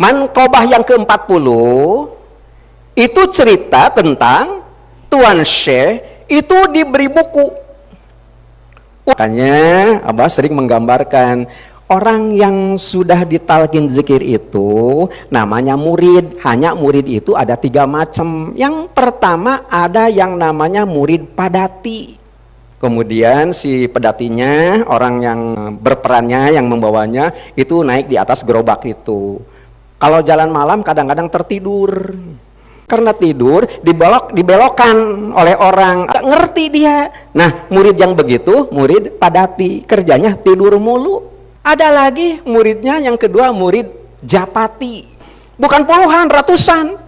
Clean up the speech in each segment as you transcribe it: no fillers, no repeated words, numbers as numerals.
Manqobah yang ke-40 itu cerita tentang Tuan Syekh itu diberi buku. Makanya Abah sering menggambarkan orang yang sudah ditalkin zikir itu namanya murid. Hanya murid itu ada 3 macam. Yang pertama ada yang namanya murid padati. Kemudian si pedatinya, orang yang berperannya, yang membawanya itu naik di atas gerobak itu. Kalau jalan malam kadang-kadang tertidur. Karena tidur dibelokkan oleh orang, gak ngerti dia. Nah, murid yang begitu murid padati, kerjanya tidur mulu. Ada lagi muridnya yang kedua, murid japati, bukan puluhan, ratusan.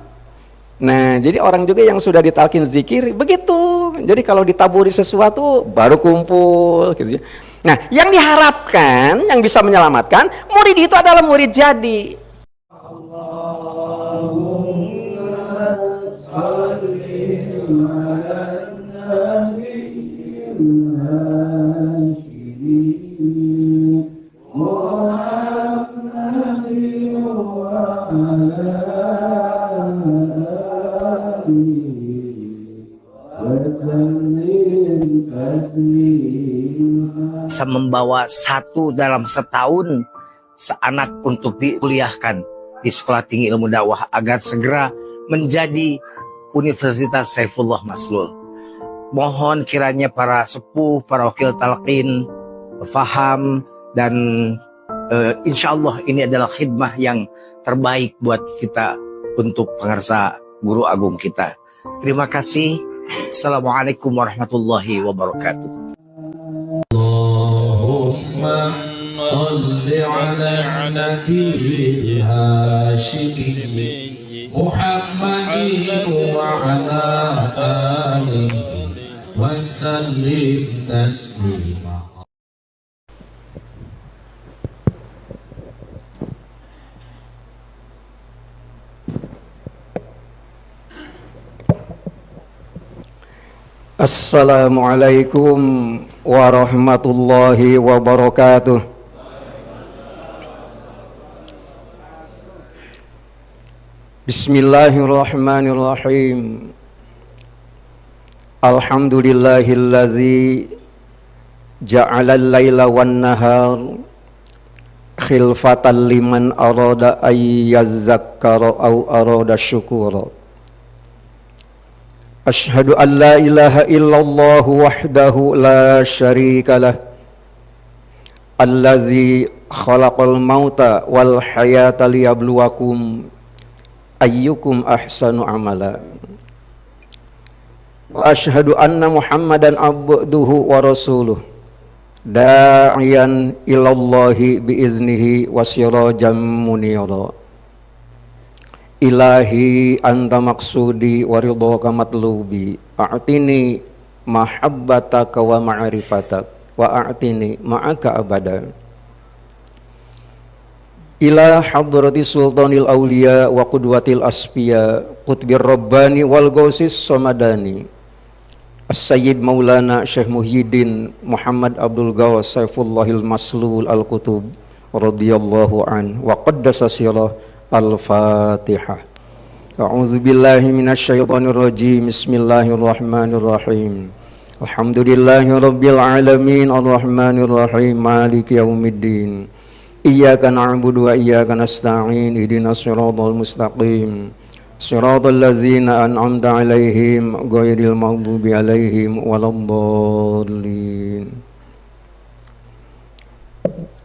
Nah, jadi orang juga yang sudah ditalkin zikir begitu. Jadi kalau ditaburi sesuatu baru kumpul gitu. Nah, yang diharapkan yang bisa menyelamatkan murid itu adalah murid jadi. Bisa membawa satu dalam setahun seanak untuk dikuliahkan di Sekolah Tinggi Ilmu Dakwah agar segera menjadi Universitas Saifullah Maslul. Mohon kiranya para sepuh, para wakil talqin faham dan insya Allah ini adalah khidmah yang terbaik buat kita untuk pengarsa guru agung kita. Terima kasih. Assalamualaikum warahmatullahi wabarakatuh. Allahumma salli ala nabi Hashimi Muhammadin wa ala alihi wa sallim taslima. Assalamualaikum warahmatullahi wabarakatuh. Bismillahirrahmanirrahim. Alhamdulillahillazi ja'ala al-laila wan-nahar khilfatan liman arada ay yazzakkara aw arada syukura. Ashhadu an la ilaha illallah wahdahu la syarika lah, allazi khalaqal mauta wal hayata liyabluwakum ayyukum ahsanu amala. Wa ashhadu anna Muhammadan abduhu wa rasuluh da'iyan ilallahi biiznihi wa sirajan munira. Ilahi anta maksudi wa ridhaka matlubi, a'tini mahabbataka wa ma'rifatak wa a'tini ma'aka abada. Ila hadrati sultanil awliya wa qudwatil asfiya qutbir rabbani wal gausis samadani As-Sayyid Maulana Syekh Muhyiddin Muhammad Abdul Ghawas Saifullahil Maslul Al-Qutub radhiyallahu an wa qaddasa sirah. Al-Fatihah. A'udzu billahi minasyaitonir rajim. Bismillahirrahmanirrahim. Alhamdulillahirabbil alamin arrahmanir rahim maliki yaumiddin. Iyyaka na'budu wa iyyaka nasta'in. Ihdinas siratal mustaqim. Siratal ladzina an'amta 'alaihim ghairil maghdubi 'alaihim waladdallin.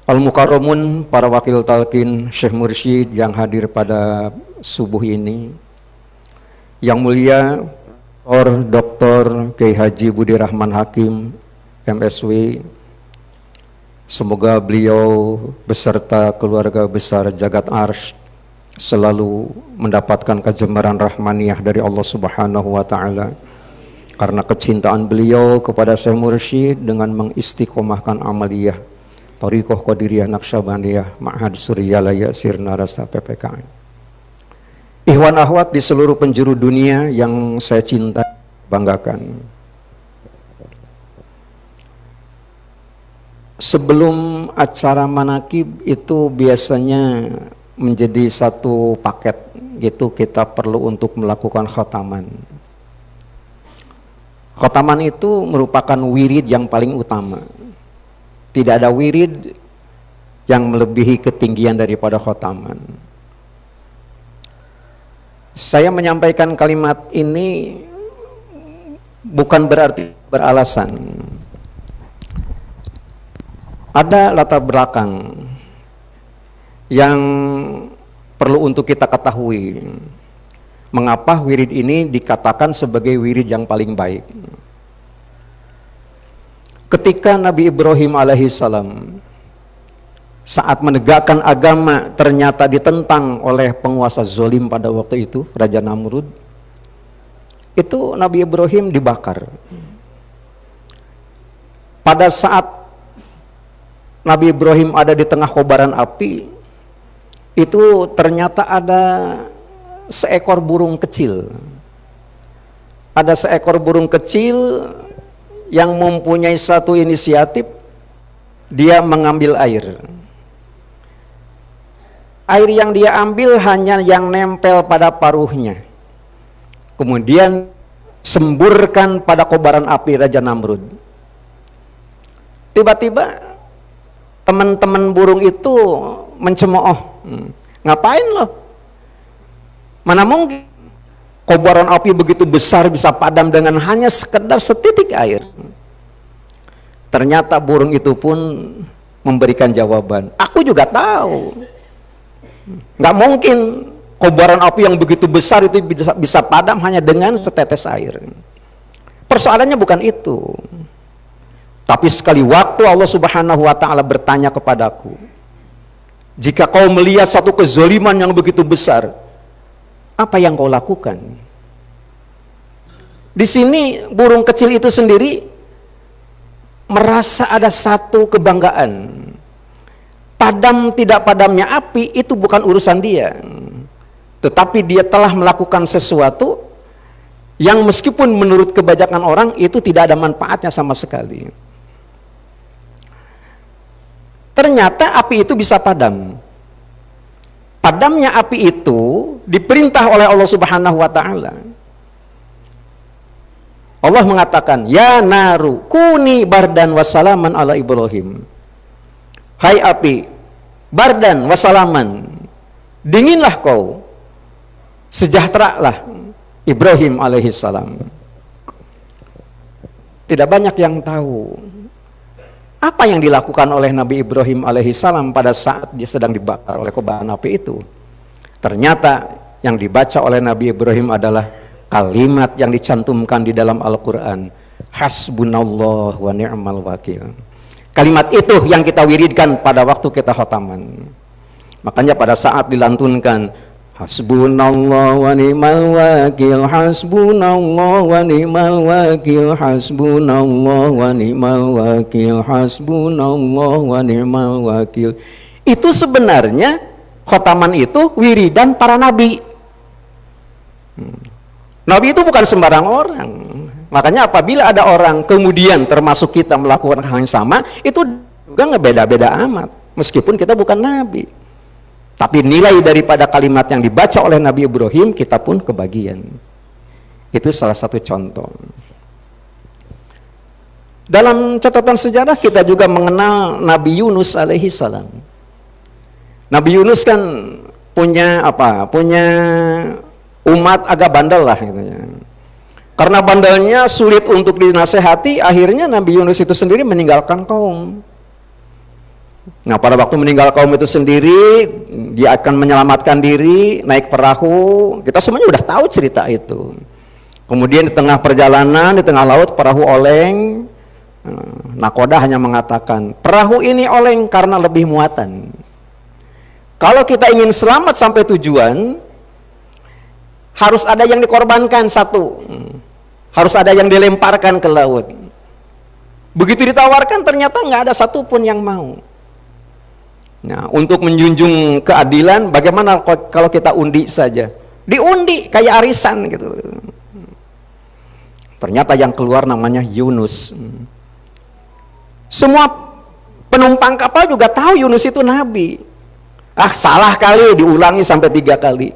Al-Mukarramun, para wakil talqin, Syekh Mursyid yang hadir pada subuh ini, yang mulia Dr. Kiai Haji Budi Rahman Hakim MSW, semoga beliau beserta keluarga besar Jagat Arsy selalu mendapatkan kejembaran rahmaniyah dari Allah Subhanahu wa Ta'ala, karena kecintaan beliau kepada Syekh Mursyid dengan mengistiqomahkan amaliyah Thariqah Qadiriyah Naqsyabandiyah Ma'had Suryalaya Sirna Rasa PPKN. Ikhwan akhwat di seluruh penjuru dunia yang saya cinta, banggakan. Sebelum acara manakib itu biasanya menjadi satu paket gitu, kita perlu untuk melakukan khotaman. Khotaman itu merupakan wirid yang paling utama. Tidak ada wirid yang melebihi ketinggian daripada khotaman. Saya menyampaikan kalimat ini bukan berarti beralasan. Ada latar belakang yang perlu untuk kita ketahui. Mengapa wirid ini dikatakan sebagai wirid yang paling baik? Ketika Nabi Ibrahim alaihissalam saat menegakkan agama ternyata ditentang oleh penguasa zolim pada waktu itu, Raja Namrud, itu Nabi Ibrahim dibakar. Pada saat Nabi Ibrahim ada di tengah kobaran api, itu ternyata ada seekor burung kecil. Ada seekor burung kecil yang mempunyai satu inisiatif, dia mengambil air. Air yang dia ambil hanya yang nempel pada paruhnya. Kemudian semburkan pada kobaran api Raja Namrud. Tiba-tiba teman-teman burung itu mencemooh. Ngapain lo? Mana mungkin kobaran api begitu besar bisa padam dengan hanya sekedar setitik air. Ternyata burung itu pun memberikan jawaban. Aku juga tahu. Nggak mungkin kobaran api yang begitu besar itu bisa padam hanya dengan setetes air. Persoalannya bukan itu. Tapi sekali waktu Allah Subhanahu wa ta'ala bertanya kepadaku, jika kau melihat satu kezaliman yang begitu besar, apa yang kau lakukan? Di sini burung kecil itu sendiri merasa ada satu kebanggaan. Padam tidak padamnya api itu bukan urusan dia, tetapi dia telah melakukan sesuatu yang meskipun menurut kebanyakan orang itu tidak ada manfaatnya sama sekali. Ternyata api itu bisa padam. Padamnya api itu diperintah oleh Allah Subhanahu wa ta'ala. Allah mengatakan, ya naru kuni bardan wassalaman ala Ibrahim. Hai api, bardan wassalaman, dinginlah kau, sejahteralah Ibrahim alaihissalam. Tidak banyak yang tahu apa yang dilakukan oleh Nabi Ibrahim alaihissalam pada saat dia sedang dibakar oleh kobaran api itu. Ternyata yang dibaca oleh Nabi Ibrahim adalah kalimat yang dicantumkan di dalam Al-Quran, hasbunallah wa ni'mal wakil. Kalimat itu yang kita wiridkan pada waktu kita khotaman. Makanya pada saat dilantunkan, hasbunallah wa ni'mal wakil, hasbunallah wa ni'mal wakil, hasbunallah wa ni'mal wakil, hasbunallah wa ni'mal wakil. Itu sebenarnya khotaman itu wiridan para nabi. Nabi itu bukan sembarang orang. Makanya apabila ada orang kemudian termasuk kita melakukan hal yang sama, itu juga nggak beda-beda amat. Meskipun kita bukan nabi. Tapi nilai daripada kalimat yang dibaca oleh Nabi Ibrahim, kita pun kebagian. Itu salah satu contoh. Dalam catatan sejarah kita juga mengenal Nabi Yunus alaihi salam. Nabi Yunus kan punya apa? Punya umat agak bandel lah gitu ya. Karena bandelnya sulit untuk dinasehati, akhirnya Nabi Yunus itu sendiri meninggalkan kaum. Nah, pada waktu meninggal kaum itu sendiri, dia akan menyelamatkan diri, naik perahu. Kita semuanya udah tahu cerita itu. Kemudian di tengah perjalanan, di tengah laut, perahu oleng. Nakoda hanya mengatakan, perahu ini oleng karena lebih muatan. Kalau kita ingin selamat sampai tujuan, harus ada yang dikorbankan satu. Harus ada yang dilemparkan ke laut. Begitu ditawarkan, ternyata nggak ada satupun yang mau. Nah, untuk menjunjung keadilan, bagaimana kalau kita undi saja? Diundi kayak arisan gitu. Ternyata yang keluar namanya Yunus. Semua penumpang kapal juga tahu Yunus itu nabi. Salah kali, diulangi sampai 3 kali.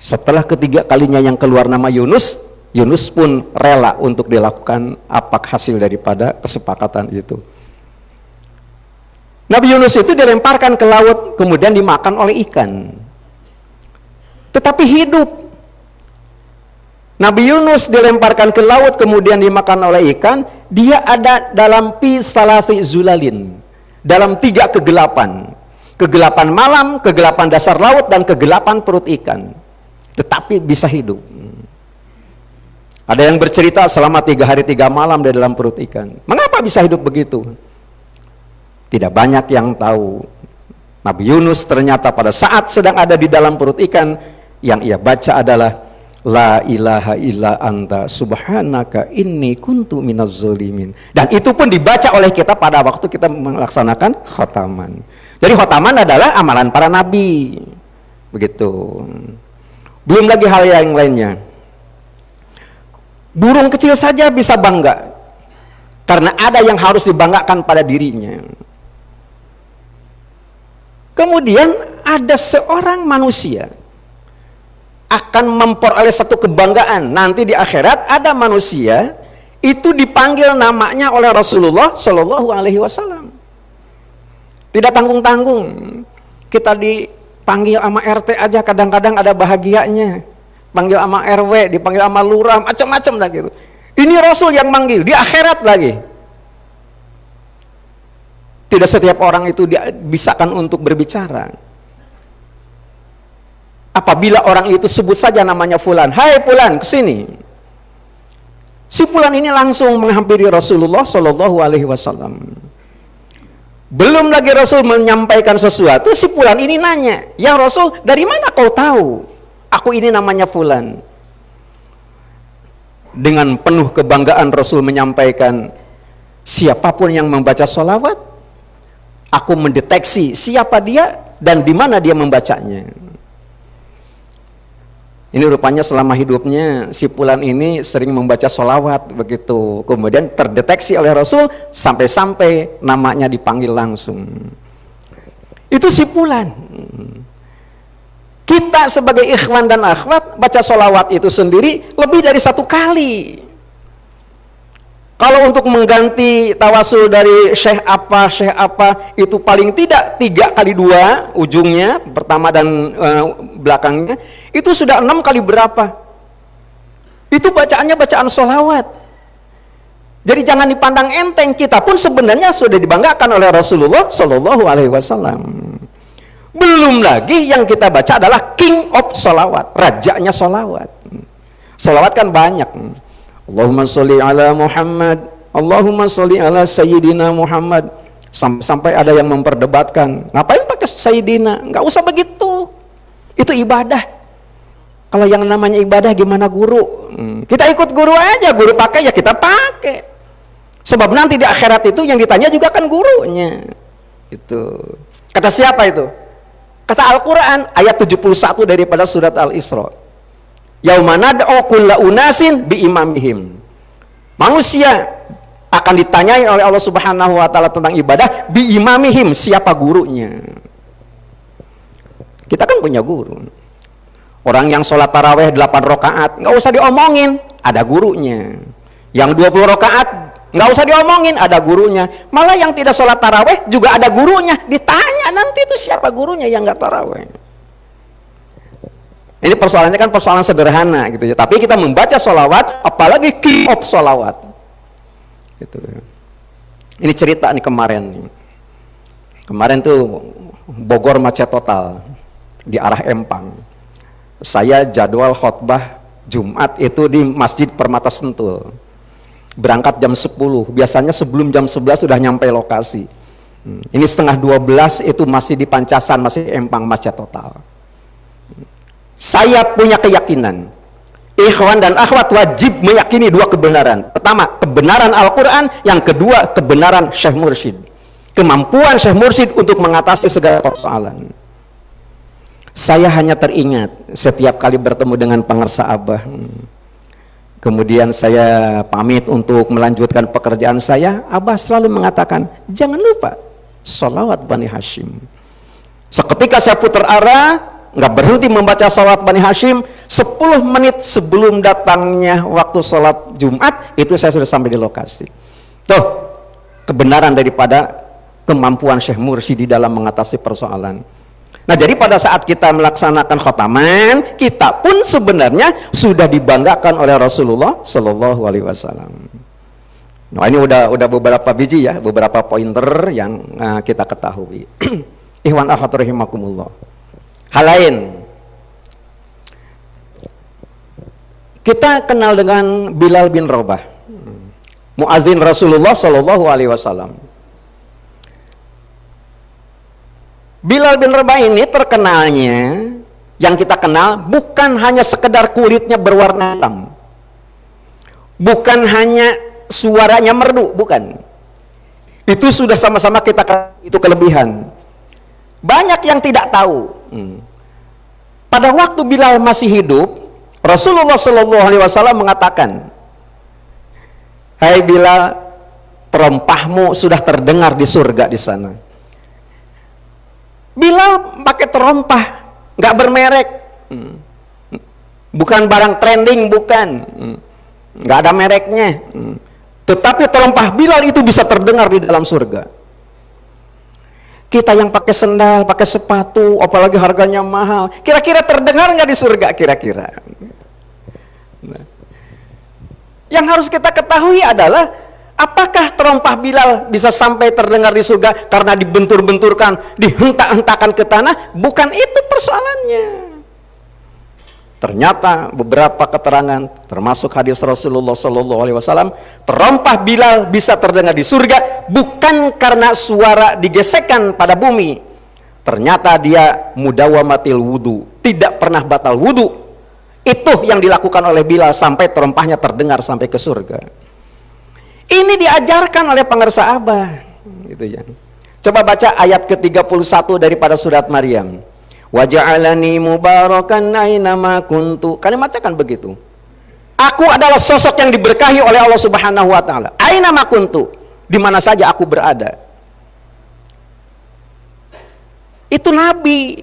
Setelah ketiga kalinya yang keluar nama Yunus, Yunus pun rela untuk dilakukan apa hasil daripada kesepakatan itu. Nabi Yunus itu dilemparkan ke laut, kemudian dimakan oleh ikan. Tetapi hidup. Nabi Yunus dilemparkan ke laut, kemudian dimakan oleh ikan. Dia ada dalam salasi zulalin, dalam 3 kegelapan. Kegelapan malam, kegelapan dasar laut, dan kegelapan perut ikan. Tetapi bisa hidup. Ada yang bercerita selama 3 hari 3 malam di dalam perut ikan. Mengapa bisa hidup begitu? Tidak banyak yang tahu. Nabi Yunus ternyata pada saat sedang ada di dalam perut ikan, yang ia baca adalah La ilaha illa anta subhanaka inni kuntu minaz zalimin. Dan itu pun dibaca oleh kita pada waktu kita melaksanakan khotaman. Jadi khotaman adalah amalan para nabi. Begitu. Belum lagi hal yang lainnya. Burung kecil saja bisa bangga karena ada yang harus dibanggakan pada dirinya. Kemudian ada seorang manusia akan memperoleh satu kebanggaan. Nanti di akhirat ada manusia itu dipanggil namanya oleh Rasulullah Shallallahu Alaihi Wasallam. Tidak tanggung-tanggung. Kita dipanggil sama RT aja kadang-kadang ada bahagianya. Panggil sama RW, dipanggil sama lurah, macam-macam lah gitu. Ini Rasul yang manggil di akhirat lagi. Tidak setiap orang itu dibisakan untuk berbicara. Apabila orang itu sebut saja namanya fulan, hai fulan, kesini. Si fulan ini langsung menghampiri Rasulullah Shallallahu Alaihi Wasallam. Belum lagi Rasul menyampaikan sesuatu, si fulan ini nanya, ya Rasul, dari mana kau tahu aku ini namanya fulan? Dengan penuh kebanggaan Rasul menyampaikan, siapapun yang membaca sholawat, aku mendeteksi siapa dia dan di mana dia membacanya. Ini rupanya selama hidupnya si fulan ini sering membaca sholawat begitu. Kemudian terdeteksi oleh Rasul sampai-sampai namanya dipanggil langsung. Itu si fulan. Kita sebagai ikhwan dan akhwat baca sholawat itu sendiri lebih dari 1 kali. Kalau untuk mengganti tawasul dari syekh apa itu paling tidak 3 kali 2 ujungnya, pertama dan belakangnya, itu sudah 6 kali berapa. Itu bacaannya bacaan sholawat. Jadi jangan dipandang enteng, kita pun sebenarnya sudah dibanggakan oleh Rasulullah Shallallahu Alaihi Wasallam. Belum lagi yang kita baca adalah king of sholawat, rajanya sholawat. Sholawat kan banyak. Allahumma sholli ala Muhammad, Allahumma sholli ala Sayyidina Muhammad. Sampai ada yang memperdebatkan, ngapain pakai Sayyidina? Nggak usah begitu, itu ibadah. Kalau yang namanya ibadah gimana guru? Kita ikut guru aja, guru pakai ya kita pakai. Sebab nanti di akhirat itu yang ditanya juga kan gurunya. Itu kata siapa itu? Kata Al-Quran ayat 71 daripada surat Al-Isra. Yauma nad'u kulla unasin bi imamihim. Manusia akan ditanyai oleh Allah Subhanahu wa taala tentang ibadah bi imamihim, siapa gurunya. Kita kan punya guru. Orang yang sholat taraweh 8 rakaat nggak usah diomongin, ada gurunya. Yang 20 rakaat nggak usah diomongin, ada gurunya. Malah yang tidak sholat taraweh juga ada gurunya. Ditanya nanti itu siapa gurunya yang nggak taraweh. Ini persoalannya kan persoalan sederhana gitu ya. Tapi kita membaca sholawat, apalagi king of sholawat. Gitu. Ini cerita nih kemarin. Kemarin tuh Bogor macet total di arah Empang. Saya jadwal khotbah Jumat itu di Masjid Permata Sentul. Berangkat jam 10. Biasanya sebelum jam 11 sudah nyampe lokasi. Ini setengah 12 itu masih di Pancasan, masih Empang macet total. Saya punya keyakinan ikhwan dan akhwat wajib meyakini 2 kebenaran. Pertama, kebenaran Al-Quran. Yang kedua, kebenaran Syekh Mursyid, kemampuan Syekh Mursyid untuk mengatasi segala persoalan. Saya hanya teringat setiap kali bertemu dengan pengersa Abah, kemudian saya pamit untuk melanjutkan pekerjaan saya, Abah selalu mengatakan, jangan lupa sholawat Bani Hashim. Seketika saya putar arah, nggak berhenti membaca salat Bani Hashim. 10 menit sebelum datangnya waktu salat Jumat, itu saya sudah sampai di lokasi. Tuh, kebenaran daripada kemampuan Syekh Mursyid di dalam mengatasi persoalan. Nah, jadi pada saat kita melaksanakan khotaman, kita pun sebenarnya sudah dibanggakan oleh Rasulullah Shallallahu Alaihi Wasallam. Nah, ini udah beberapa biji ya, beberapa pointer yang kita ketahui. Ikhwan akhwat rahimakumullah. Hal lain, kita kenal dengan Bilal bin Rabah, muazin Rasulullah Shallallahu Alaihi Wasallam. Bilal bin Rabah ini terkenalnya, yang kita kenal bukan hanya sekedar kulitnya berwarna hitam, bukan hanya suaranya merdu, bukan. Itu sudah sama-sama kita, itu kelebihan. Banyak yang tidak tahu. Pada waktu Bilal masih hidup, Rasulullah Shallallahu Alaihi Wasallam mengatakan, "Hai Bilal, terompahmu sudah terdengar di surga di sana." Bilal pakai terompah, nggak bermerek, bukan barang trending, bukan, nggak ada mereknya, tetapi terompah Bilal itu bisa terdengar di dalam surga. Kita yang pakai sendal, pakai sepatu, apalagi harganya mahal, kira-kira terdengar nggak di surga kira-kira? Yang harus kita ketahui adalah, apakah terompah Bilal bisa sampai terdengar di surga karena dibentur-benturkan, dihentak-hentakan ke tanah? Bukan itu persoalannya. Ternyata beberapa keterangan, termasuk hadis Rasulullah Shallallahu Alaihi Wasallam, terompah Bilal bisa terdengar di surga bukan karena suara digesekkan pada bumi. Ternyata dia mudawamatil wudu, tidak pernah batal wudu. Itu yang dilakukan oleh Bilal sampai terompahnya terdengar sampai ke surga. Ini diajarkan oleh pengersa Abah, gitu ya. Coba baca ayat ke-31 daripada surat Maryam. Wa ja'alani mubarakan aina ma kuntu. Kalimatnya kan begitu. Aku adalah sosok yang diberkahi oleh Allah Subhanahu wa taala. Aina ma kuntu, di mana saja aku berada. Itu nabi.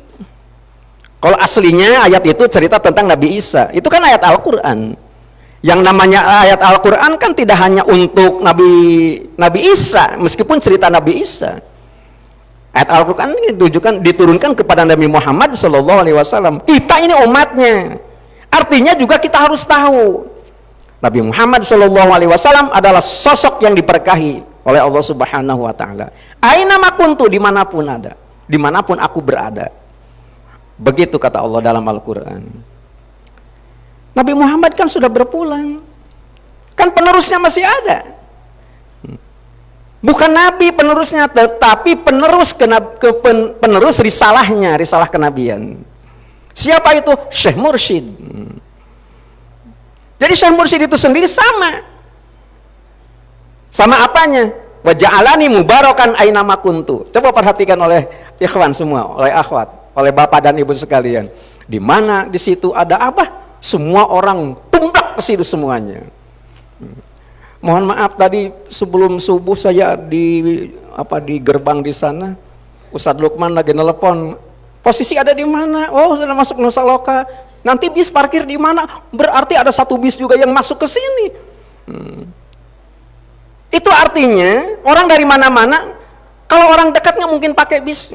Kalau aslinya ayat itu cerita tentang Nabi Isa. Itu kan ayat Al-Qur'an. Yang namanya ayat Al-Quran kan tidak hanya untuk Nabi Isa, meskipun cerita Nabi Isa. Ayat Al-Quran ini diturunkan kepada Nabi Muhammad SAW. Kita ini umatnya. Artinya juga kita harus tahu, Nabi Muhammad SAW adalah sosok yang diberkahi oleh Allah Subhanahu Wa Taala. Aina ma kuntu, dimanapun ada, dimanapun aku berada. Begitu kata Allah dalam Al-Quran. Nabi Muhammad kan sudah berpulang, kan penerusnya masih ada. Bukan Nabi penerusnya, tetapi penerus risalahnya, risalah kenabian. Siapa itu? Syekh Mursyid. Jadi Syekh Mursyid itu sendiri sama apanya? Wa ja'alani mubarakan aina ma kuntu. Coba perhatikan oleh ikhwan semua, oleh akhwat, oleh bapak dan ibu sekalian. Di mana di situ ada apa? Semua orang tumplak ke situ semuanya. Mohon maaf tadi sebelum subuh saya di gerbang di sana, Ustadz Lukman lagi nelpon. Posisi ada di mana? Oh, sudah masuk Nusa Loka. Nanti bis parkir di mana? Berarti ada satu bis juga yang masuk ke sini. Itu artinya orang dari mana-mana. Kalau orang dekat nggak mungkin pakai bis.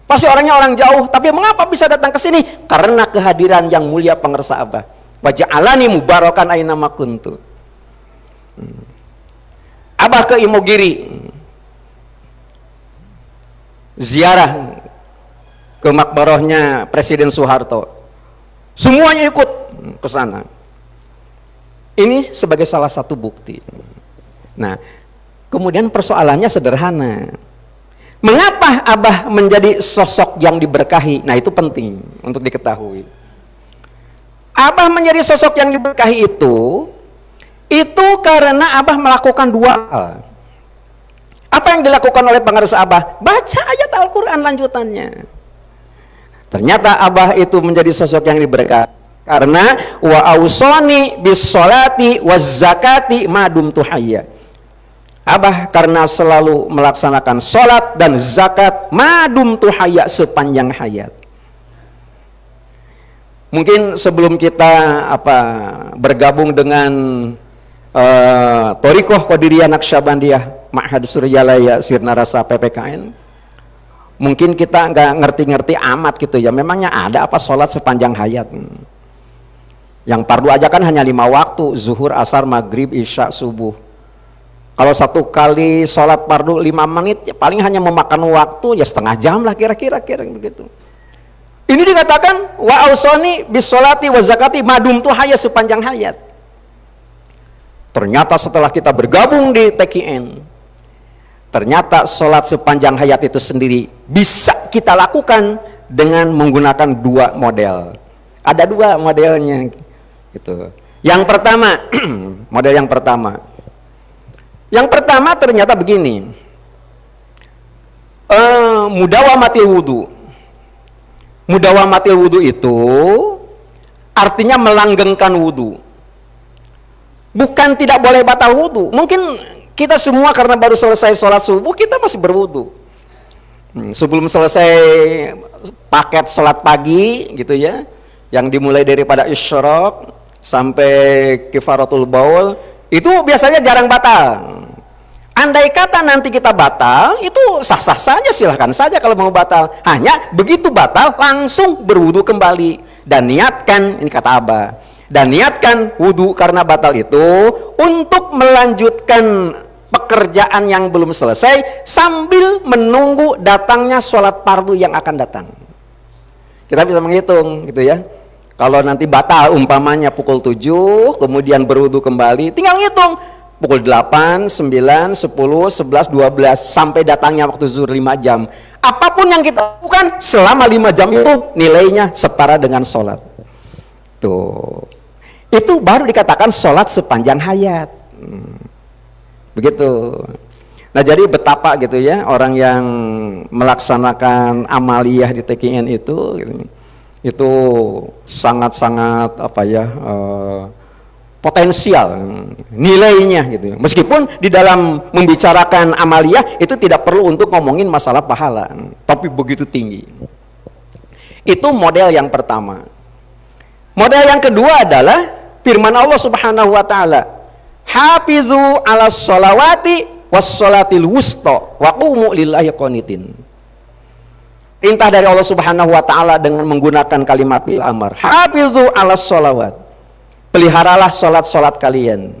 Pasti orangnya orang jauh, tapi mengapa bisa datang ke sini? Karena kehadiran yang mulia pengersa Abah. Wa ja'alani mubarakan aina ma kuntu. Abah ke Imogiri, ziarah ke makbarahnya Presiden Soeharto. Semuanya ikut ke sana. Ini sebagai salah satu bukti. Nah, kemudian persoalannya sederhana. Mengapa Abah menjadi sosok yang diberkahi? Nah, itu penting untuk diketahui. Abah menjadi sosok yang diberkahi itu karena Abah melakukan dua hal. Apa yang dilakukan oleh pengersa Abah? Baca ayat Al-Quran lanjutannya. Ternyata Abah itu menjadi sosok yang diberkahi karena wa ausoni bis sholati waz zakati ma dumtu hayya. Abah karena selalu melaksanakan sholat dan zakat madum tuhaya sepanjang hayat. Mungkin sebelum kita bergabung dengan Thoriqah Qadiriyah Naqsyabandiyah Ma'had Suryalaya Sirna Rasa PPKN, mungkin kita nggak ngerti-ngerti amat gitu ya. Memangnya ada apa sholat sepanjang hayat? Yang fardu aja kan hanya 5 waktu, zuhur, asar, maghrib, isya, subuh. Kalau satu kali sholat fardu 5 menit ya paling hanya memakan waktu ya setengah jam lah kira-kira begitu. Ini dikatakan wa ausoni bis sholati wa zakati madum tuhaya sepanjang hayat. Ternyata setelah kita bergabung di TKN, ternyata sholat sepanjang hayat itu sendiri bisa kita lakukan dengan menggunakan 2 model. Ada 2 modelnya gitu. Yang pertama model yang pertama ternyata begini, mudawamatil wudu itu artinya melanggengkan wudu, bukan tidak boleh batal wudu. Mungkin kita semua karena baru selesai sholat subuh kita masih berwudu. Sebelum selesai paket sholat pagi gitu ya, yang dimulai daripada isyraq sampai kifaratul baul, itu biasanya jarang batal. Andai kata nanti kita batal, itu sah-sah saja, silahkan saja kalau mau batal. Hanya begitu batal langsung berwudu kembali dan niatkan, ini kata Abah, dan niatkan wudu karena batal itu untuk melanjutkan pekerjaan yang belum selesai sambil menunggu datangnya sholat fardu yang akan datang. Kita bisa menghitung gitu ya. Kalau nanti batal umpamanya pukul 7 kemudian berwudu kembali, tinggal ngitung pukul 8, 9, 10, 11, 12 sampai datangnya waktu zuhur 5 jam. Apapun yang kita lakukan selama 5 jam itu nilainya setara dengan sholat. Tuh. Itu baru dikatakan sholat sepanjang hayat. Begitu. Nah jadi betapa gitu ya orang yang melaksanakan amaliyah di TKN itu sangat-sangat potensial nilainya gitu. Meskipun di dalam membicarakan amaliyah itu tidak perlu untuk ngomongin masalah pahala, tapi begitu tinggi. Itu model yang pertama. Model yang kedua adalah firman Allah Subhanahu wa taala, hafizu 'alas sholawati was sholatil wusta wa qumu lillahi qanitin. Perintah dari Allah Subhanahu wa taala dengan menggunakan kalimat bil amr, hafizu 'alas sholawat, peliharalah sholat-sholat kalian.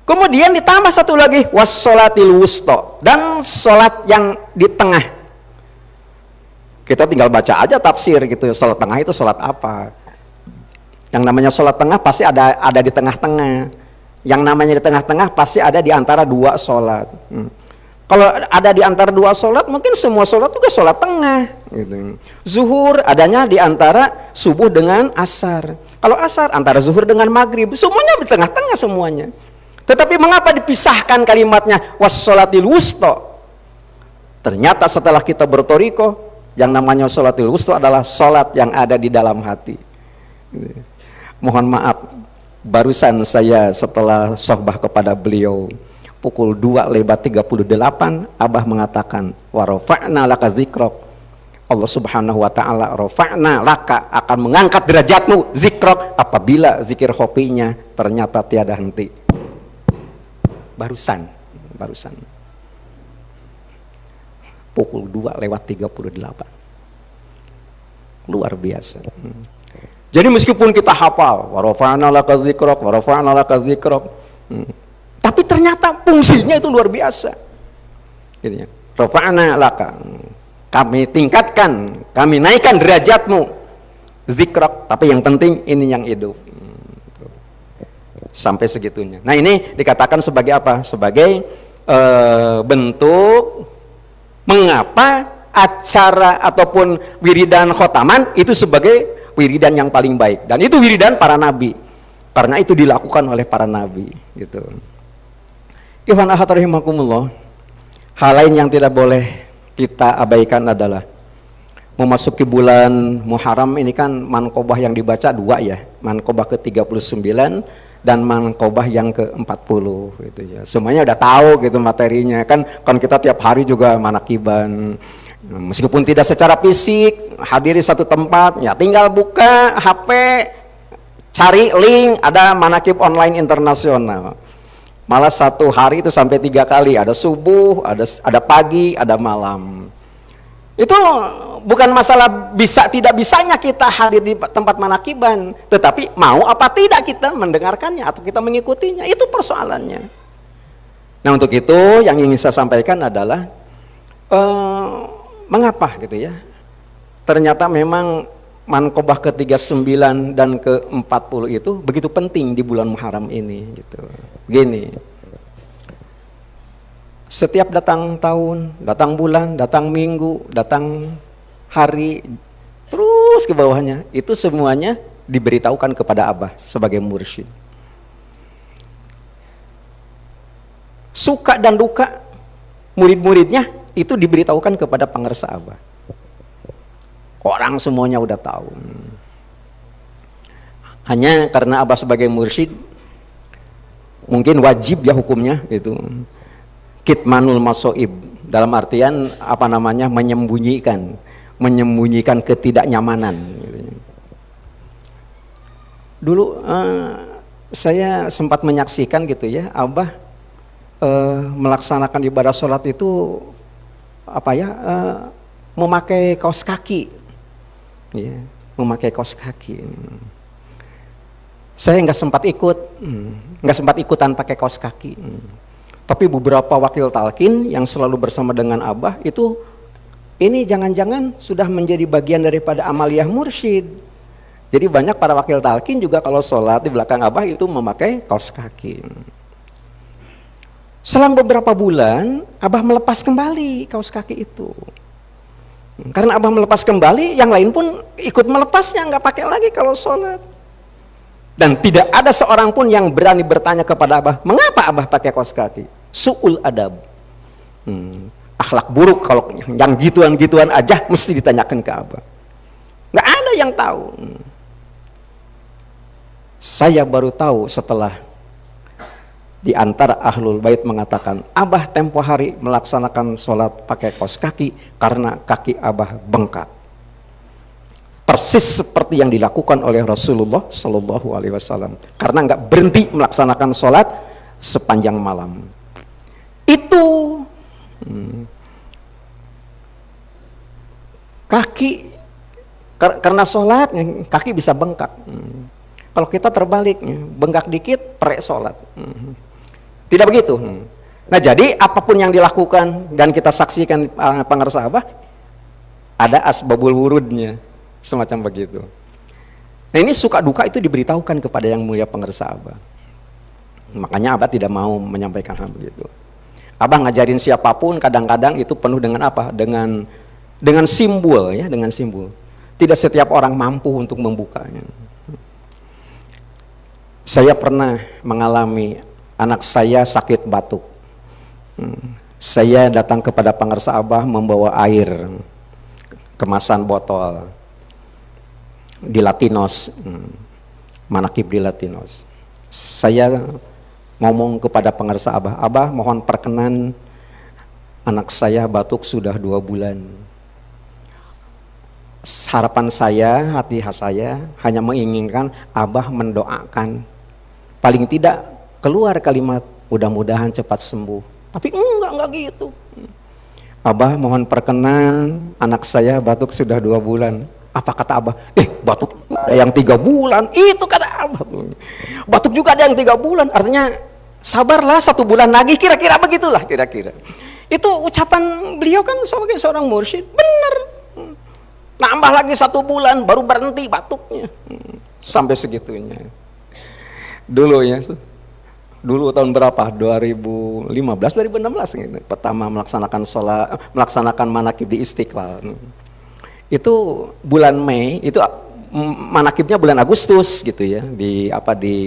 Kemudian ditambah satu lagi, wassolatil wusta, dan sholat yang di tengah. Kita tinggal baca aja tafsir gitu, sholat tengah itu sholat apa. Yang namanya sholat tengah pasti ada di tengah-tengah. Yang namanya di tengah-tengah pasti ada di antara 2 sholat. Kalau ada di antara 2 sholat, mungkin semua sholat juga sholat tengah gitu. Zuhur adanya di antara subuh dengan asar. Kalau asar antara zuhur dengan maghrib, semuanya di tengah-tengah semuanya. Tetapi mengapa dipisahkan kalimatnya wassolatil wusta? Ternyata setelah kita berthoriqah, yang namanya sholatil wusta adalah sholat yang ada di dalam hati. Mohon maaf, barusan saya setelah sohbah kepada beliau pukul 2:38 Abah mengatakan wa rafa'na laka dzikrak. Allah Subhanahu wa taala rafa'na laka akan mengangkat derajatmu zikrak apabila zikir hobinya ternyata tiada henti. Barusan pukul 2:38. Luar biasa. Jadi meskipun kita hafal wa rafa'na laka dzikrak, wa rafa'na laka dzikrak, tapi ternyata fungsinya itu luar biasa. Gitu ya. Rafa'na laka, kami tingkatkan, kami naikkan derajatmu zikrak, tapi yang penting ini yang hidup. Sampai segitunya. Nah ini dikatakan sebagai apa? Sebagai bentuk mengapa acara ataupun wiridan khotaman itu sebagai wiridan yang paling baik, dan itu wiridan para nabi karena itu dilakukan oleh para nabi gitu. Ikhwan akhwat rahimakumullah, hal lain yang tidak boleh kita abaikan adalah memasuki bulan Muharram ini kan manqobah yang dibaca 2 ya, manqobah ke-39 dan manqobah yang ke-40 gitu ya. Semuanya udah tahu gitu materinya kan kita tiap hari juga manakiban. Meskipun tidak secara fisik hadiri satu tempat, ya tinggal buka HP, cari link, ada manakib online internasional. Malah satu hari itu sampai 3 kali, ada subuh, ada pagi, ada malam. Itu bukan masalah bisa tidak bisanya kita hadir di tempat manakiban, tetapi mau apa tidak kita mendengarkannya atau kita mengikutinya, itu persoalannya. Nah, untuk itu yang ingin saya sampaikan adalah mengapa gitu ya, ternyata memang manqobah ke-39 dan ke-40 itu begitu penting di bulan Muharram ini gitu. Gini, setiap datang tahun, datang bulan, datang minggu, datang hari, terus ke bawahnya, itu semuanya diberitahukan kepada Abah sebagai mursyid. Suka dan duka murid-muridnya itu diberitahukan kepada pengersa Abah. Orang semuanya udah tahu. Hanya karena Abah sebagai mursyid mungkin wajib ya hukumnya itu kitmanul masoib, dalam artian apa namanya, menyembunyikan ketidaknyamanan. Dulu saya sempat menyaksikan gitu ya, Abah melaksanakan ibadah sholat itu memakai kaos kaki. Ya, memakai kaos kaki. Saya nggak sempat ikutan pakai kaos kaki. Tapi beberapa wakil talqin yang selalu bersama dengan Abah itu, ini jangan-jangan sudah menjadi bagian daripada amaliyah mursyid. Jadi banyak para wakil talqin juga kalau sholat di belakang Abah itu memakai kaos kaki. Selang beberapa bulan Abah melepas kembali kaos kaki itu. Karena Abah melepas kembali, yang lain pun ikut melepasnya, nggak pakai lagi kalau sholat. Dan tidak ada seorang pun yang berani bertanya kepada Abah, mengapa Abah pakai kaos kaki? Su'ul adab. Akhlak buruk kalau yang gituan-gituan aja mesti ditanyakan ke Abah. Nggak ada yang tahu. Saya baru tahu setelah di antara ahlul bait mengatakan, Abah tempo hari melaksanakan sholat pakai kaos kaki karena kaki Abah bengkak. Persis seperti yang dilakukan oleh Rasulullah Shallallahu Alaihi Wasallam, karena nggak berhenti melaksanakan sholat sepanjang malam. Itu kaki karena sholat kaki bisa bengkak. Kalau kita terbalik, bengkak dikit, prek sholat. Tidak begitu. Nah, jadi apapun yang dilakukan dan kita saksikan pengersa Abah, ada asbabul wurudnya, semacam begitu. Nah, ini suka duka itu diberitahukan kepada yang mulia pengersa Abah. Makanya Abah tidak mau menyampaikan hal begitu. Abah ngajarin siapapun kadang-kadang itu penuh dengan apa? Dengan simbol ya, dengan simbol. Tidak setiap orang mampu untuk membukanya. Saya pernah mengalami anak saya sakit batuk. Saya datang kepada pengersa Abah membawa air kemasan botol di Latinos, manakib di Latinos. Saya ngomong kepada pengersa Abah, Abah mohon perkenan, anak saya batuk sudah 2 bulan. Harapan saya, hati saya hanya menginginkan Abah mendoakan, paling tidak keluar kalimat mudah-mudahan cepat sembuh. Tapi enggak gitu. Abah mohon perkenan, anak saya batuk sudah 2 bulan. Apa kata Abah? Batuk ada yang 3 bulan. Itu kata Abah. Batuk juga ada yang 3 bulan. Artinya sabarlah 1 bulan lagi, kira-kira begitulah kira-kira. Itu ucapan beliau kan sebagai seorang mursyid, benar. Nambah lagi 1 bulan baru berhenti batuknya. Sampai segitunya. Dulu tahun berapa? 2015, 2016 gitu. Pertama melaksanakan manakib di Istiqlal. Itu bulan Mei, itu manakibnya bulan Agustus gitu ya, di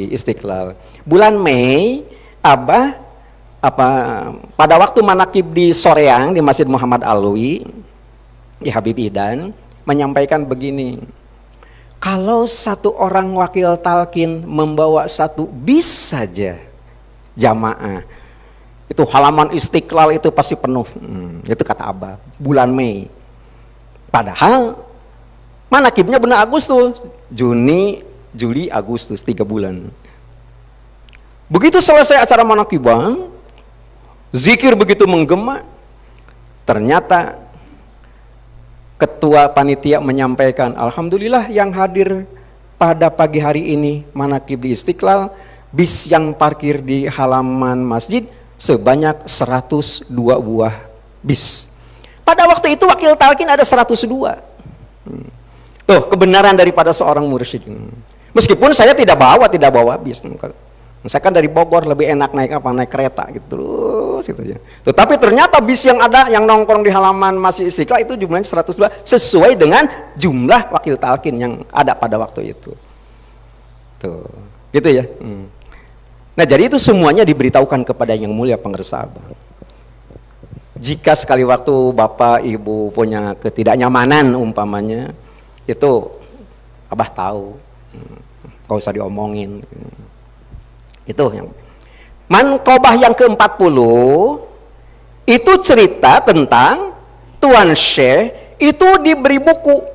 Istiqlal. Bulan Mei Abah pada waktu manakib di Soreang di Masjid Muhammad Alwi di Habib Idan menyampaikan begini, Kalau satu orang wakil talqin membawa satu bis saja jamaah, itu halaman Istiqlal itu pasti penuh. Itu kata Abah, bulan Mei. Padahal manakibnya benar Agustus, Juni, Juli, Agustus, 3 bulan. Begitu selesai acara manakiban, zikir begitu menggema, ternyata ketua panitia menyampaikan, alhamdulillah yang hadir pada pagi hari ini manakib di Istiqlal, bis yang parkir di halaman masjid sebanyak 102 buah bis. Pada waktu itu wakil talqin ada 102. Tuh kebenaran daripada seorang mursyid. Meskipun saya tidak bawa bis. Saya kan dari Bogor, lebih enak naik kereta gitu terus gitu ya. Tetapi ternyata bis yang ada yang nongkrong di halaman Masjid Istiqlal itu jumlahnya 102 sesuai dengan jumlah wakil talqin yang ada pada waktu itu. Tuh, gitu ya. Nah, jadi itu semuanya diberitahukan kepada yang mulia pengersah Abah. Jika sekali waktu Bapak Ibu punya ketidaknyamanan umpamanya, itu Abah tahu. Gak usah diomongin. Itu yang manqobah yang ke-40 itu cerita tentang Tuan Syekh itu diberi buku.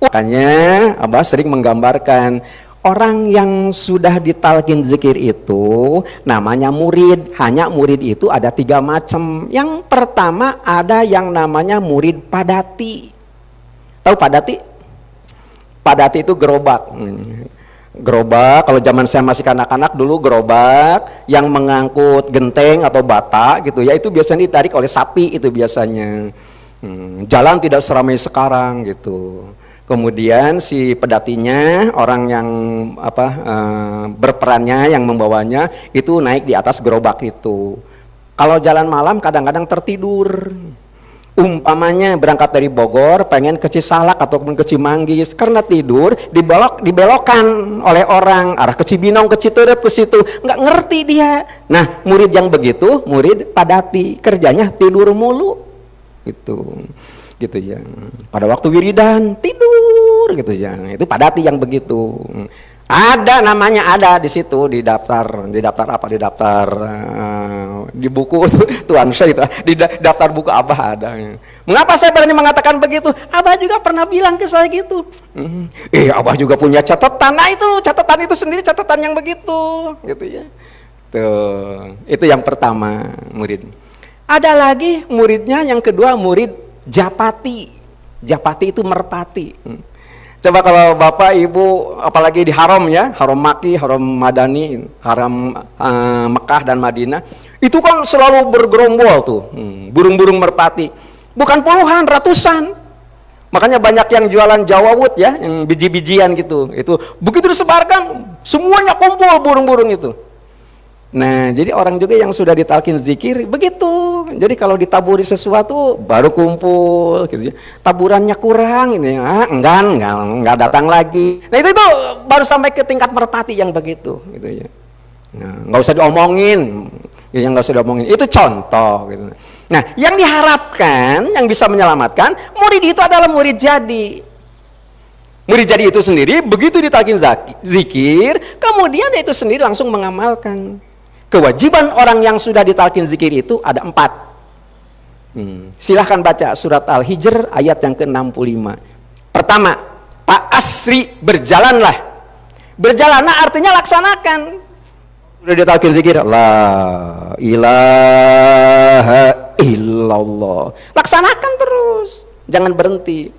Makanya Abah sering menggambarkan orang yang sudah ditalqin zikir itu namanya murid. Hanya murid itu ada 3 macam. Yang pertama ada yang namanya murid padati. Tahu padati? Padati itu gerobak. Gerobak, kalau zaman saya masih kanak-kanak dulu gerobak yang mengangkut genteng atau bata gitu ya, itu biasanya ditarik oleh sapi itu biasanya. Jalan tidak seramai sekarang gitu. Kemudian si pedatinya, orang yang berperannya yang membawanya itu naik di atas gerobak itu. Kalau jalan malam kadang-kadang tertidur. Umpamanya berangkat dari Bogor pengen ke Cisalak ataupun ke Cimanggis, karena tidur dibelokkan oleh orang arah ke Cibinong, ke Citerep, ke situ, nggak ngerti dia. Nah, murid yang begitu murid padati, kerjanya tidur mulu gitu ya. Pada waktu wiridan tidur gitu ya. Itu padati yang begitu. Ada namanya, ada di situ di daftar di buku Tuan Syekh itu, di daftar buku Abah ada. Mengapa saya berani mengatakan begitu? Abah juga pernah bilang ke saya gitu. Abah juga punya catatan. Nah, itu catatan itu sendiri catatan yang begitu gitu ya. Tuh, itu yang pertama murid. Ada lagi muridnya yang kedua, murid japati. Japati itu merpati. Coba kalau Bapak Ibu apalagi di haram ya, haram Maki, haram Madani, haram Mekah dan Madinah, itu kan selalu bergerombol tuh burung-burung merpati, bukan puluhan, ratusan. Makanya banyak yang jualan jawawut ya, yang biji-bijian gitu. Itu begitu disebarkan semuanya kumpul burung-burung itu. Nah, jadi orang juga yang sudah ditalqin zikir begitu. Jadi kalau ditaburi sesuatu baru kumpul gitu ya. Taburannya kurang ini, enggak datang lagi. Nah, itu baru sampai ke tingkat merpati yang begitu gitu ya. Nah, enggak usah diomongin. Yang enggak usah diomongin. Itu contoh gitu. Nah, yang diharapkan yang bisa menyelamatkan murid itu adalah murid jadi. Murid jadi itu sendiri begitu ditalqin zikir, kemudian itu sendiri langsung mengamalkan. Kewajiban orang yang sudah ditalqin zikir itu ada 4. Silahkan baca surat Al-Hijr ayat yang ke-65. Pertama, Pak Asri berjalanlah. Berjalanlah artinya laksanakan. Sudah ditalqin zikir, la ilaha illallah. Laksanakan terus, jangan berhenti.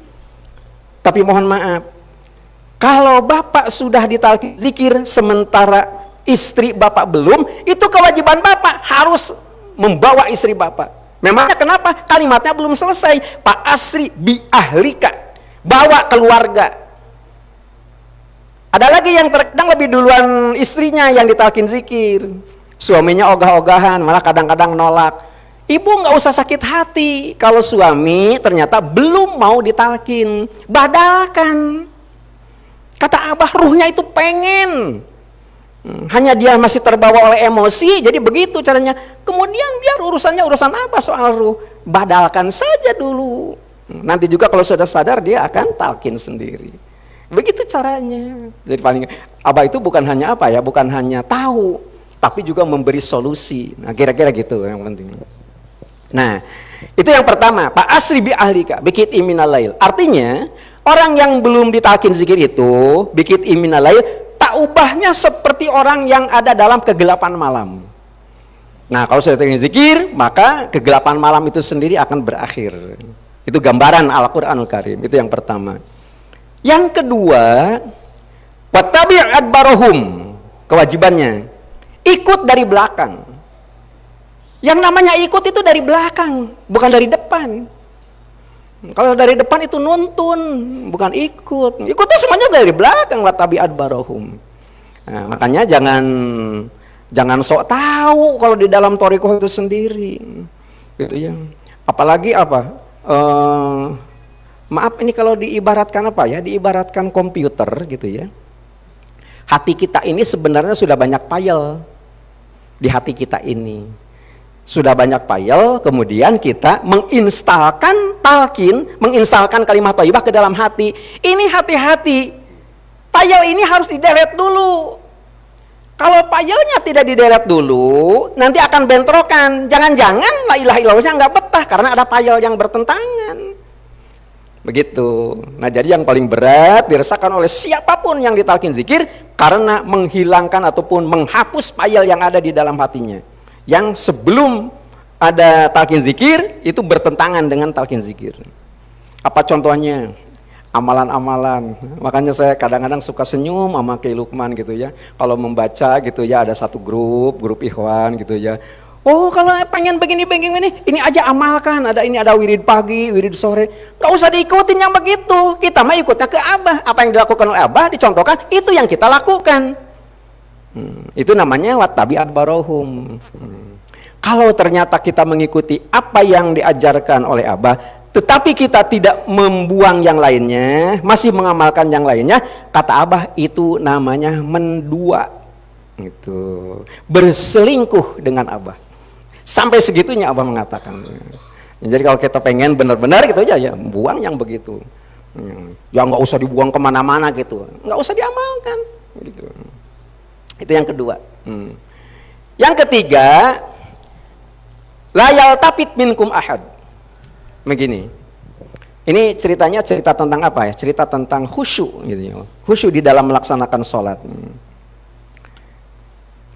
Tapi mohon maaf, kalau Bapak sudah ditalqin zikir sementara istri Bapak belum, itu kewajiban Bapak harus membawa istri Bapak. Memangnya kenapa? Kalimatnya belum selesai. Pak Asri bi ahlika, bawa keluarga. Ada lagi yang terkadang lebih duluan istrinya yang ditalqin zikir, suaminya ogah-ogahan, malah kadang-kadang nolak. Ibu nggak usah sakit hati kalau suami ternyata belum mau ditalqin, badalkan. Kata Abah, ruhnya itu pengen, hanya dia masih terbawa oleh emosi, jadi begitu caranya. Kemudian biar urusannya urusan apa soal ruh, badalkan saja dulu. Nanti juga kalau sudah sadar dia akan talqin sendiri. Begitu caranya. Jadi paling Abah itu bukan hanya apa ya, bukan hanya tahu, tapi juga memberi solusi. Nah, kira-kira gitu yang penting. Nah, itu yang pertama, Pak asri bi ahlika, bikit iminal lail. Artinya, orang yang belum ditalkin zikir itu, bikit iminal lail, tak ubahnya seperti orang yang ada dalam kegelapan malam. Nah, kalau sudah talkin zikir, maka kegelapan malam itu sendiri akan berakhir. Itu gambaran Al-Qur'anul Karim, itu yang pertama. Yang kedua, wattabi' adbarahum, kewajibannya ikut dari belakang. Yang namanya ikut itu dari belakang, bukan dari depan. Kalau dari depan itu nuntun, bukan ikut. Ikutnya semuanya dari belakang, wattabi' adbarahum. Nah, makanya jangan sok tahu kalau di dalam thariqah itu sendiri. Gitu ya. Apalagi apa? Maaf ini kalau diibaratkan apa ya, diibaratkan komputer gitu ya. Hati kita ini sebenarnya sudah banyak file di hati kita ini. Sudah banyak file, kemudian kita menginstalkan talqin, menginstalkan kalimat thayyibah ke dalam hati. Ini hati-hati, file ini harus di-delete dulu. Kalau filenya tidak di-delete dulu, nanti akan bentrokan. Jangan-jangan la ilaha illallahnya nggak betah karena ada file yang bertentangan. Begitu. Nah, jadi yang paling berat dirasakan oleh siapapun yang ditalqin zikir karena menghilangkan ataupun menghapus file yang ada di dalam hatinya. Yang sebelum ada talqin zikir itu bertentangan dengan talqin zikir. Apa contohnya? Amalan-amalan. Makanya saya kadang-kadang suka senyum sama Kiai Lukman gitu ya. Kalau membaca gitu ya, ada satu grup ikhwan gitu ya. Oh, kalau pengen begini, ini aja amalkan. Ada wirid pagi, wirid sore. Gak usah diikutin yang begitu. Kita mah ikutnya ke Abah. Apa yang dilakukan oleh Abah dicontohkan, itu yang kita lakukan. Itu namanya wattabi' adbarahum. Kalau ternyata kita mengikuti apa yang diajarkan oleh Abah, tetapi kita tidak membuang yang lainnya, masih mengamalkan yang lainnya, kata Abah itu namanya mendua. Gitu. Berselingkuh dengan Abah. Sampai segitunya Abah mengatakan. Jadi kalau kita pengen benar-benar gitu aja, ya buang yang begitu. Ya nggak usah dibuang kemana-mana gitu, nggak usah diamalkan. Gitu. Itu yang kedua. Yang ketiga, la yaltafit minkum ahad. Begini. Ini ceritanya cerita tentang apa ya? Cerita tentang khusyuk gitu ya. Khusyuk di dalam melaksanakan sholat.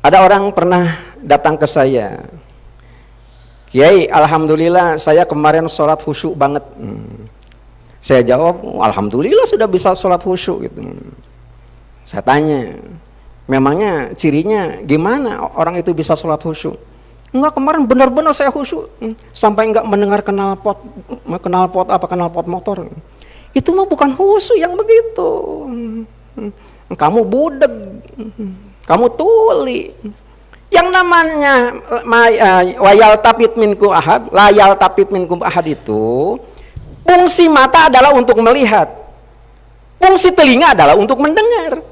Ada orang pernah datang ke saya. Kiai, alhamdulillah saya kemarin sholat khusyuk banget. Saya jawab, alhamdulillah sudah bisa sholat khusyuk gitu. Saya tanya, memangnya cirinya gimana orang itu bisa sholat khusyuk? Enggak, kemarin benar-benar saya khusyuk sampai enggak mendengar knalpot motor. Itu mah bukan khusyuk yang begitu. Kamu budeg, kamu tuli. Yang namanya wayal tapit minkum ahad, layal tapit minkum ahad itu fungsi mata adalah untuk melihat, fungsi telinga adalah untuk mendengar.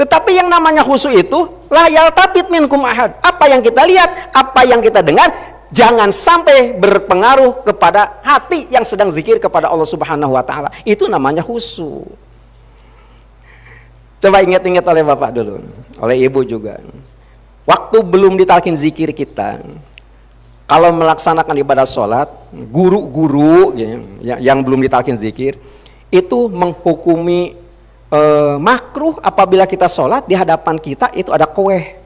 Tetapi yang namanya khusyuk itu layal tapit minkum ahad. Apa yang kita lihat, apa yang kita dengar, jangan sampai berpengaruh kepada hati yang sedang zikir kepada Allah Subhanahu wa taala. Itu namanya khusyuk. Coba ingat-ingat oleh Bapak dulu, oleh Ibu juga. Waktu belum ditalqin zikir kita, kalau melaksanakan ibadah sholat, guru-guru yang belum ditalqin zikir, itu menghukumi makruh apabila kita sholat di hadapan kita itu ada kue.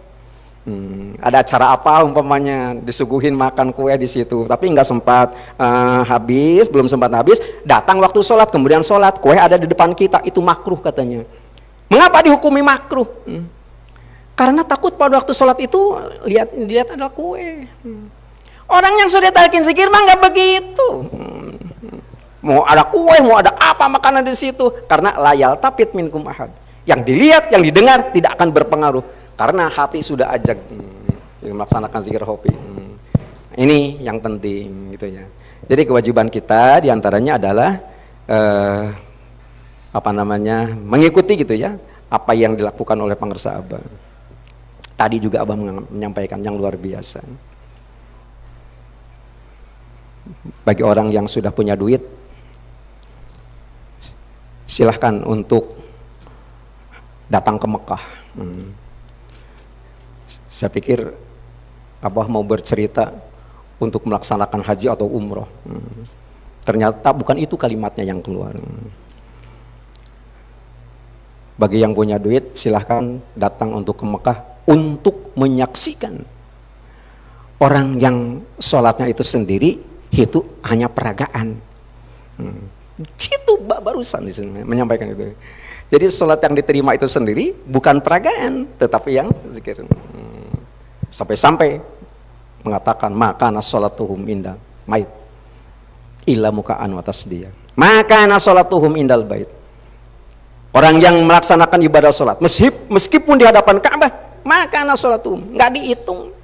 Ada acara apa umpamanya disuguhin makan kue di situ, tapi nggak sempat habis, belum sempat habis, datang waktu sholat, kemudian sholat, kue ada di depan kita, itu makruh katanya. Mengapa dihukumi makruh? Karena takut pada waktu sholat itu dilihat ada kue. Orang yang sudah talqin zikir mah nggak begitu. Mau ada kue, mau ada apa makanan di situ, karena layal tapit minkum ahad. Yang dilihat, yang didengar tidak akan berpengaruh karena hati sudah ajak melaksanakan zikir hobi. Ini yang penting gitu ya. Jadi kewajiban kita diantaranya adalah mengikuti gitu ya apa yang dilakukan oleh pengersa Abah. Tadi juga Abah menyampaikan yang luar biasa. Bagi orang yang sudah punya duit, silahkan untuk datang ke Mekah. Saya pikir Abah mau bercerita untuk melaksanakan haji atau umroh. Ternyata bukan itu kalimatnya yang keluar. Bagi yang punya duit, silahkan datang untuk ke Mekah untuk menyaksikan orang yang sholatnya itu sendiri itu hanya peragaan. Itu barusan di sini menyampaikan itu. Jadi sholat yang diterima itu sendiri bukan peragaan, tetapi yang zikir. Sampai-sampai mengatakan maka nasolatuhum inda mait illa mukaan wa tasdiyah. Maka nasolatuhum indal bait. Orang yang melaksanakan ibadah sholat meskipun di hadapan Ka'bah, maka nasolatuhum nggak dihitung.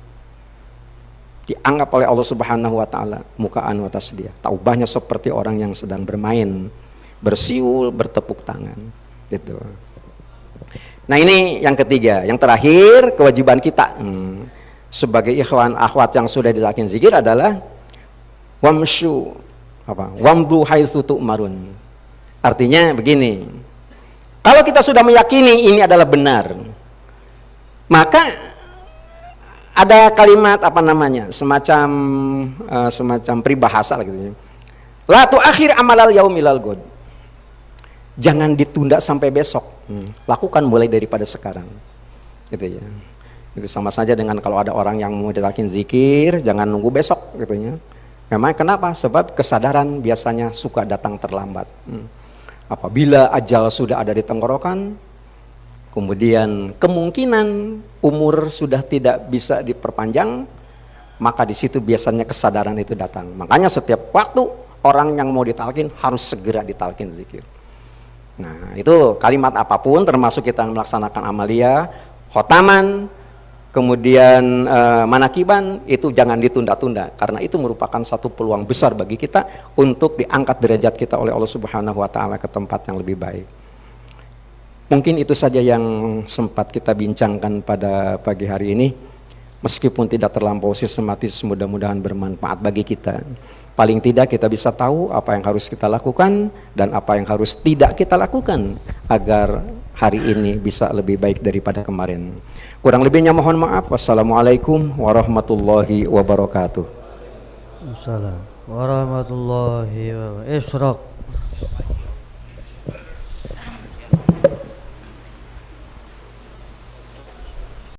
Dianggap oleh Allah Subhanahu wa taala mukaan wa tasdiyah. Taubahnya seperti orang yang sedang bermain, bersiul, bertepuk tangan. Gitu. Nah ini yang ketiga, yang terakhir kewajiban kita sebagai ikhwan akhwat yang sudah dilakukan zikir adalah wamdu haitsu tu'marun. Artinya begini, kalau kita sudah meyakini ini adalah benar, maka ada kalimat semacam peribahasa gitu. La tu'akhir amalal yaumilal ghad. Jangan ditunda sampai besok. Lakukan mulai daripada sekarang. Gitu ya. Itu sama saja dengan kalau ada orang yang mau dilakukan zikir, jangan nunggu besok gitu ya. Memang kenapa? Sebab kesadaran biasanya suka datang terlambat. Apabila ajal sudah ada di tenggorokan, kemudian kemungkinan umur sudah tidak bisa diperpanjang, maka di situ biasanya kesadaran itu datang. Makanya setiap waktu orang yang mau ditalkin harus segera ditalkin zikir. Nah itu kalimat apapun, termasuk kita melaksanakan amalia, khotaman, kemudian manakiban, itu jangan ditunda-tunda, karena itu merupakan satu peluang besar bagi kita untuk diangkat derajat kita oleh Allah Subhanahu wa taala ke tempat yang lebih baik. Mungkin itu saja yang sempat kita bincangkan pada pagi hari ini. Meskipun tidak terlampau sistematis, mudah-mudahan bermanfaat bagi kita. Paling tidak kita bisa tahu apa yang harus kita lakukan dan apa yang harus tidak kita lakukan agar hari ini bisa lebih baik daripada kemarin. Kurang lebihnya mohon maaf. Wassalamualaikum warahmatullahi wabarakatuh. Assalamualaikum warahmatullahi wabarakatuh. Isyraq.